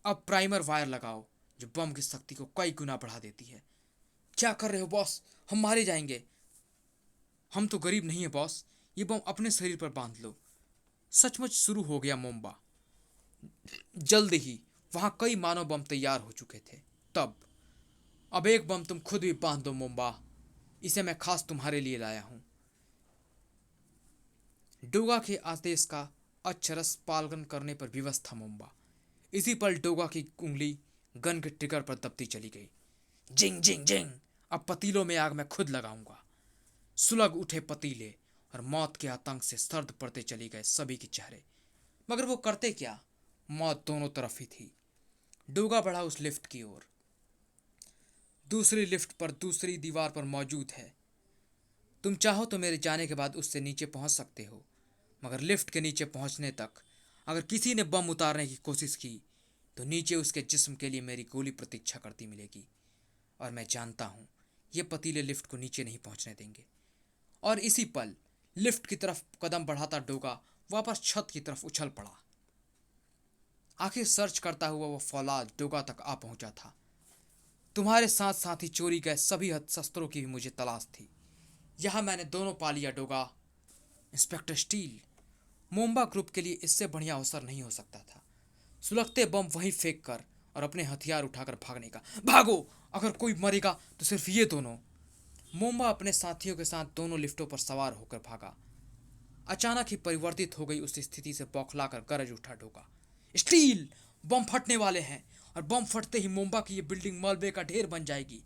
अब प्राइमर वायर लगाओ, जो बम की शक्ति को कई गुना बढ़ा देती है। क्या कर रहे हो बॉस? हम मारे जाएंगे। हम तो गरीब नहीं है बॉस, ये बम अपने शरीर पर बांध लो। सचमुच शुरू हो गया मोम्बा। जल्द ही वहां कई मानव बम तैयार हो चुके थे। तब अब एक बम तुम खुद भी बांध दो मोम्बा, इसे मैं खास तुम्हारे लिए लाया हूं। डोगा के आदेश का अक्षरश पालन करने पर विवश था मोम्बा। इसी पल डोगा की उंगली गन के ट्रिगर पर दबती चली गई। जिंग जिंग जिंग, अब पतीलों में आग मैं खुद लगाऊंगा। सुलग उठे पतीले और मौत के आतंक से सर्द पड़ते चले गए सभी के चेहरे। मगर वो करते क्या? मौत दोनों तरफ ही थी। डोगा बढ़ा उस लिफ्ट की ओर। दूसरी लिफ्ट पर दूसरी दीवार पर मौजूद है। तुम चाहो तो मेरे जाने के बाद उससे नीचे पहुंच सकते हो, मगर लिफ्ट के नीचे पहुंचने तक अगर किसी ने बम उतारने की कोशिश की तो नीचे उसके जिस्म के लिए मेरी गोली प्रतीक्षा करती मिलेगी। और मैं जानता हूँ ये पतीले लिफ्ट को नीचे नहीं पहुँचने देंगे। और इसी पल लिफ्ट की तरफ कदम बढ़ाता डोगा वापस छत की तरफ उछल पड़ा। आखिर सर्च करता हुआ वो फौलाद डोगा तक आ पहुंचा था। तुम्हारे साथ साथ ही चोरी गए सभी शस्त्रों की भी मुझे तलाश थी। यहाँ मैंने दोनों पा लिया डोगा। इंस्पेक्टर स्टील, मोम्बा ग्रुप के लिए इससे बढ़िया अवसर नहीं हो सकता था। सुलगते बम वहीं फेंक कर और अपने हथियार उठाकर भागने का। भागो, अगर कोई मरेगा तो सिर्फ ये दोनों। मोम्बा अपने साथियों के साथ दोनों लिफ्टों पर सवार होकर भागा। अचानक ही परिवर्तित हो गई उस स्थिति से बौखलाकर गरज उठा डोगा। स्टील, बम फटने वाले हैं और बम फटते ही मोम्बा की ये बिल्डिंग मलबे का ढेर बन जाएगी।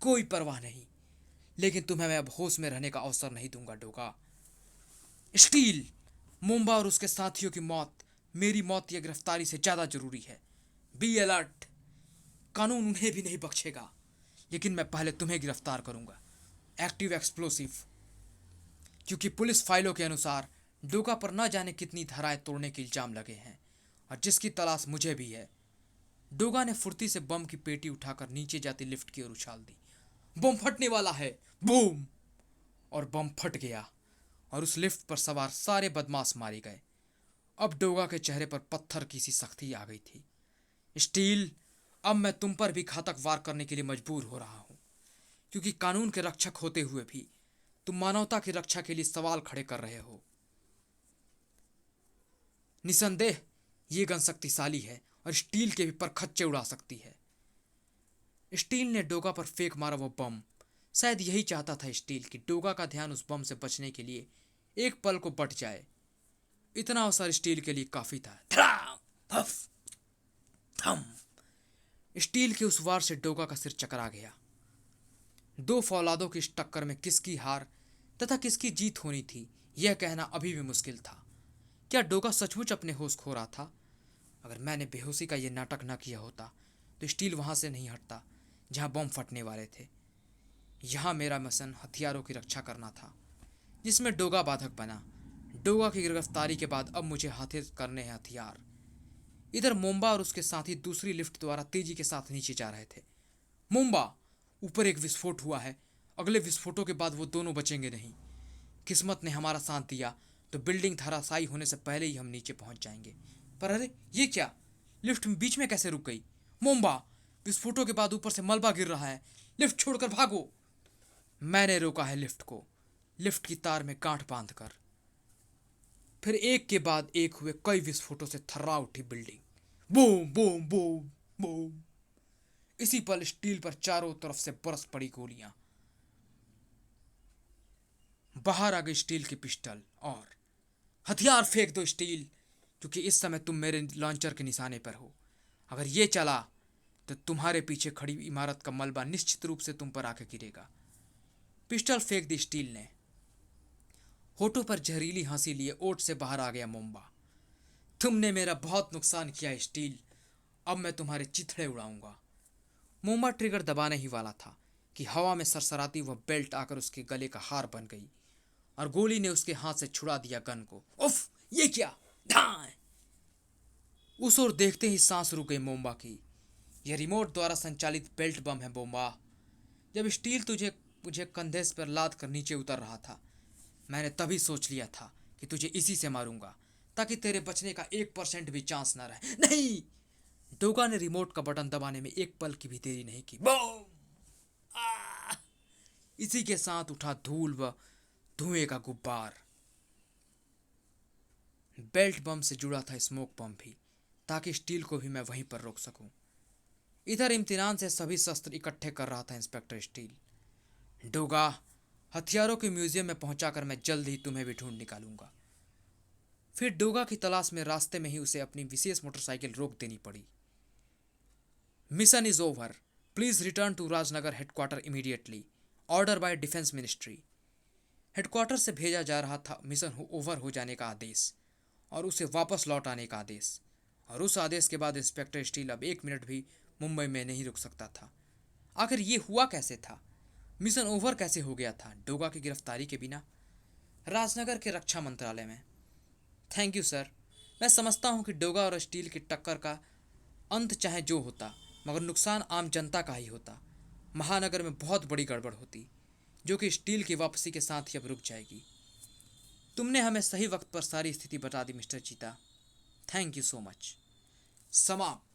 कोई परवाह नहीं, लेकिन तुम्हें मैं अब होश में रहने का अवसर नहीं दूंगा डोगा। स्टील, मोम्बा और उसके साथियों की मौत मेरी मौत या गिरफ्तारी से ज्यादा जरूरी है। Be alert. कानून उन्हें भी नहीं बख्शेगा, लेकिन मैं पहले तुम्हें गिरफ्तार करूंगा। Active explosive. क्योंकि पुलिस फाइलों के अनुसार डोगा पर न जाने कितनी धाराएं तोड़ने के इल्जाम लगे हैं और जिसकी तलाश मुझे भी है। डोगा ने फुर्ती से बम की पेटी उठाकर नीचे जाती लिफ्ट की ओर उछाल दी। बम फटने वाला है। बूम! और बम फट गया और उस लिफ्ट पर सवार सारे बदमाश मारे गए। अब डोगा के चेहरे पर पत्थर की सी सख्ती आ गई थी। स्टील, अब मैं तुम पर भी घातक वार करने के लिए मजबूर हो रहा हूं, क्योंकि कानून के रक्षक होते हुए भी तुम मानवता की रक्षा के लिए सवाल खड़े कर रहे हो। निसंदेह ये गन शक्तिशाली है और स्टील के भी पर खच्चे उड़ा सकती है। स्टील ने डोगा पर फेंक मारा वो बम। शायद यही चाहता था स्टील कि डोगा का ध्यान उस बम से बचने के लिए एक पल को बट जाए। इतना अवसर स्टील के लिए काफी था। धड़ाम! हफ! थम! स्टील के उस वार से डोगा का सिर चकरा गया। दो फौलादों की इस टक्कर में किसकी हार तथा किसकी जीत होनी थी, यह कहना अभी भी मुश्किल था। क्या डोगा सचमुच अपने होश खो रहा था? अगर मैंने बेहोशी का यह नाटक न किया होता तो स्टील वहां से नहीं हटता जहां बम फटने वाले थे। यहां मेरा मिशन हथियारों की रक्षा करना था, जिसमें डोगा बाधक बना। डोगा की गिरफ्तारी के बाद अब मुझे हाथे करने हैं हथियार। इधर मोम्बा और उसके साथी दूसरी लिफ्ट द्वारा तेजी के साथ नीचे जा रहे थे। मोम्बा, ऊपर एक विस्फोट हुआ है। अगले विस्फोटों के बाद वो दोनों बचेंगे नहीं। किस्मत ने हमारा साथ दिया तो बिल्डिंग धराशायी होने से पहले ही हम नीचे पहुंच जाएंगे। पर अरे ये क्या, लिफ्ट बीच में कैसे रुक गई? मोम्बा, विस्फोटों के बाद ऊपर से मलबा गिर रहा है। लिफ्ट छोड़कर भागो। मैंने रोका है लिफ्ट को, लिफ्ट की तार में गांठ बांधकर। फिर एक के बाद एक हुए कई विस्फोटों से थर्रा उठी building. Boom boom boom boom! इसी पल स्टील पर चारों तरफ से बरस पड़ी गोलियां। बाहर आ गई स्टील की पिस्टल और हथियार फेंक दो स्टील, क्योंकि इस समय तुम मेरे लॉन्चर के निशाने पर हो। अगर ये चला तो तुम्हारे पीछे खड़ी इमारत का मलबा निश्चित रूप से तुम पर आकर गिरेगा। पिस्टल फेंक दी स्टील ने। होठों पर जहरीली हंसी लिए ओट से बाहर आ गया मोम्बा। तुमने मेरा बहुत नुकसान किया स्टील, अब मैं तुम्हारे चिथड़े उड़ाऊंगा। मोम्बा ट्रिगर दबाने ही वाला था कि हवा में सरसराती वह बेल्ट आकर उसके गले का हार बन गई और गोली ने उसके हाथ से छुड़ा दिया गन को। उफ, ये क्या? धाए! उस ओर देखते ही सांस रुक गई मोम्बा की। यह रिमोट द्वारा संचालित बेल्ट बम है मोम्बा। जब स्टील तुझे मुझे कंधे पर लाद कर नीचे उतर रहा था, मैंने तभी सोच लिया था कि तुझे इसी से मारूंगा, ताकि तेरे बचने का 1% भी चांस ना रहे। नहीं! डोगा ने रिमोट का बटन दबाने में एक पल की भी देरी नहीं की। बूम! आ! इसी के साथ उठा धूल व धुएं का गुब्बार। बेल्ट बम से जुड़ा था स्मोक बम भी, ताकि स्टील को भी मैं वहीं पर रोक सकूं। इधर इम्तिनान से सभी शस्त्र इकट्ठे कर रहा था इंस्पेक्टर स्टील। डोगा, हथियारों के म्यूजियम में पहुंचाकर मैं जल्द ही तुम्हें भी ढूंढ निकालूंगा। फिर डोगा की तलाश में रास्ते में ही उसे अपनी विशेष मोटरसाइकिल रोक देनी पड़ी। Mission is over, please return to Rajnagar headquarter immediately, order by defence ministry. Headquarter से भेजा जा रहा था मिशन ओवर हो जाने का आदेश और उसे वापस लौट आने का आदेश। और उस आदेश के बाद इंस्पेक्टर स्टील अब 1 मिनट भी मुंबई में नहीं रुक सकता था। आखिर ये हुआ कैसे था? मिशन ओवर कैसे हो गया था डोगा की गिरफ्तारी के बिना? राजनगर के रक्षा मंत्रालय में। Thank you sir. मैं समझता हूँ कि डोगा और स्टील की टक्कर का अंत चाहे जो होता, मगर नुकसान आम जनता का ही होता। महानगर में बहुत बड़ी गड़बड़ होती, जो कि स्टील की वापसी के साथ ही अब रुक जाएगी। तुमने हमें सही वक्त पर सारी स्थिति बता दी मिस्टर चीता। Thank you so much. समाप्त।